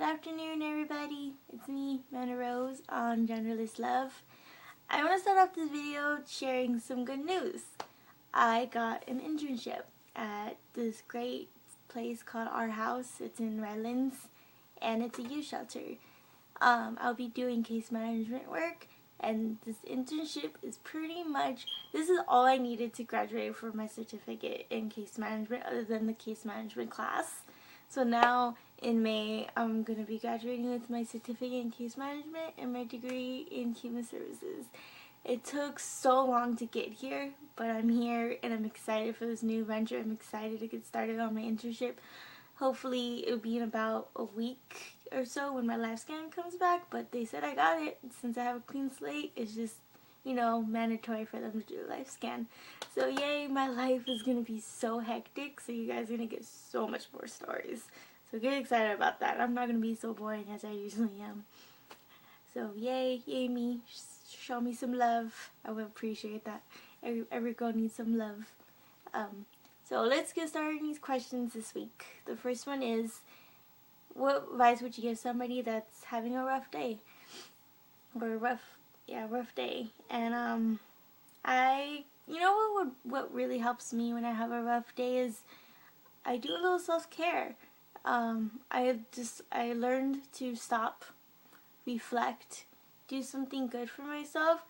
afternoon, everybody. It's me, Manna Rose, on Genderlesslove. I want to start off this video sharing some good news. I got an internship at this great place called Our House. It's in Redlands, and it's a youth shelter. I'll be doing case management work, and this internship is this is all I needed to graduate for my certificate in case management, other than the case management class. So now in May, I'm going to be graduating with my certificate in case management and my degree in human services. It took so long to get here, but I'm here and I'm excited for this new venture. I'm excited to get started on my internship. Hopefully it'll be in about a week or so when my live scan comes back, but they said I got it. Since I have a clean slate, it's just, mandatory for them to do a live scan. So yay, my life is going to be so hectic, so you guys are going to get so much more stories. So get excited about that. I'm not going to be so boring as I usually am. So yay me. Show me some love. I would appreciate that. Every girl needs some love. So let's get started on these questions this week. The first one is, what advice would you give somebody that's having a rough day? Or a rough day. And what really helps me when I have a rough day is I do a little self-care. I learned to stop, reflect, do something good for myself,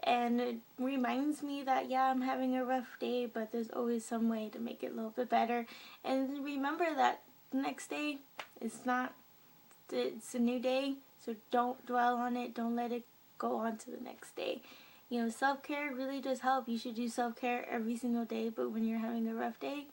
and it reminds me that I'm having a rough day, but there's always some way to make it a little bit better. And remember that the next day it's a new day, so don't dwell on it. Don't let it go on to the next day. Self-care really does help. You should do self-care every single day, but when you're having a rough day,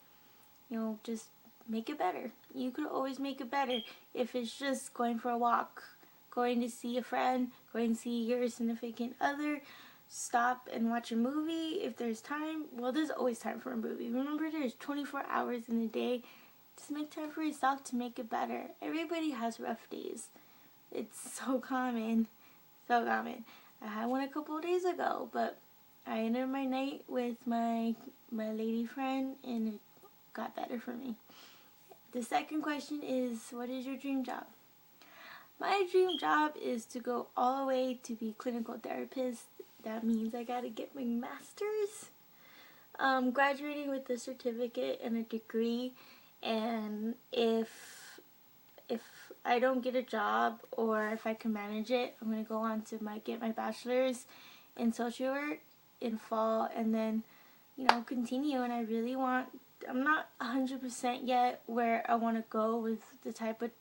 just make it better. You could always make it better. If it's just going for a walk, going to see a friend, going to see your significant other, stop and watch a movie if there's time. Well, there's always time for a movie. Remember, there's 24 hours in a day. Just make time for yourself to make it better. Everybody has rough days. It's so common. So common. I had one a couple of days ago, but I ended my night with my lady friend, and it got better for me. The second question is, what is your dream job? My dream job is to go all the way to be clinical therapist. That means I gotta get my master's. Graduating with a certificate and a degree, and if I don't get a job, or if I can manage it, I'm gonna go on to get my bachelor's in social work in fall, and then continue. And I'm not 100% yet where I want to go with the type of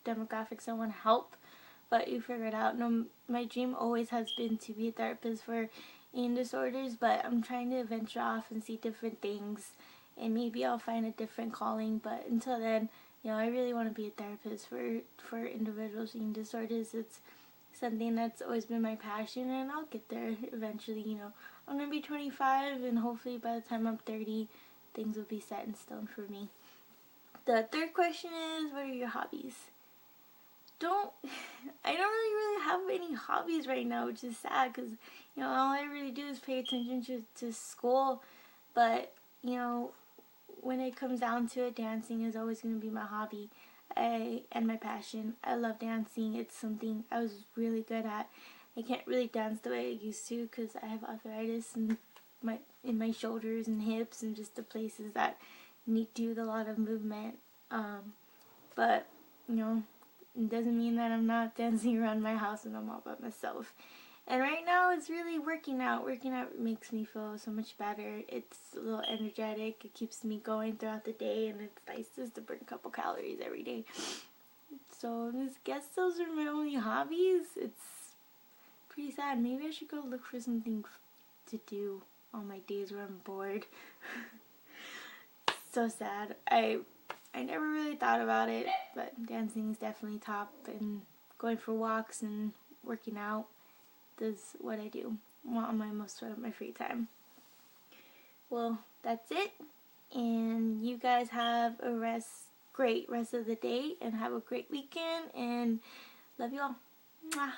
demographics I want to help, but you figure it out. No, my dream always has been to be a therapist for eating disorders, but I'm trying to venture off and see different things, and maybe I'll find a different calling. But until then, I really want to be a therapist for individuals with eating disorders. It's something that's always been my passion, and I'll get there eventually. I'm going to be 25, and hopefully by the time I'm 30, things will be set in stone for me. The third question is, what are your hobbies? I don't really have any hobbies right now, which is sad, because all I really do is pay attention to school. But when it comes down to it, dancing is always going to be my hobby and my passion. I love dancing. It's something I was really good at. I can't really dance the way I used to because I have arthritis in my shoulders and hips, and just the places that need to do a lot of movement. But it doesn't mean that I'm not dancing around my house when I'm all by myself. And right now it's really working out. Working out makes me feel so much better. It's a little energetic. It keeps me going throughout the day, and it's nice just to burn a couple calories every day. So I guess those are my only hobbies. It's pretty sad. Maybe I should go look for something to do on my days where I'm bored. So sad. I never really thought about it, but dancing is definitely top, and going for walks and working out is what I do on most of my free time. Well, that's it, and you guys have a great rest of the day, and have a great weekend, and love you all. Mwah.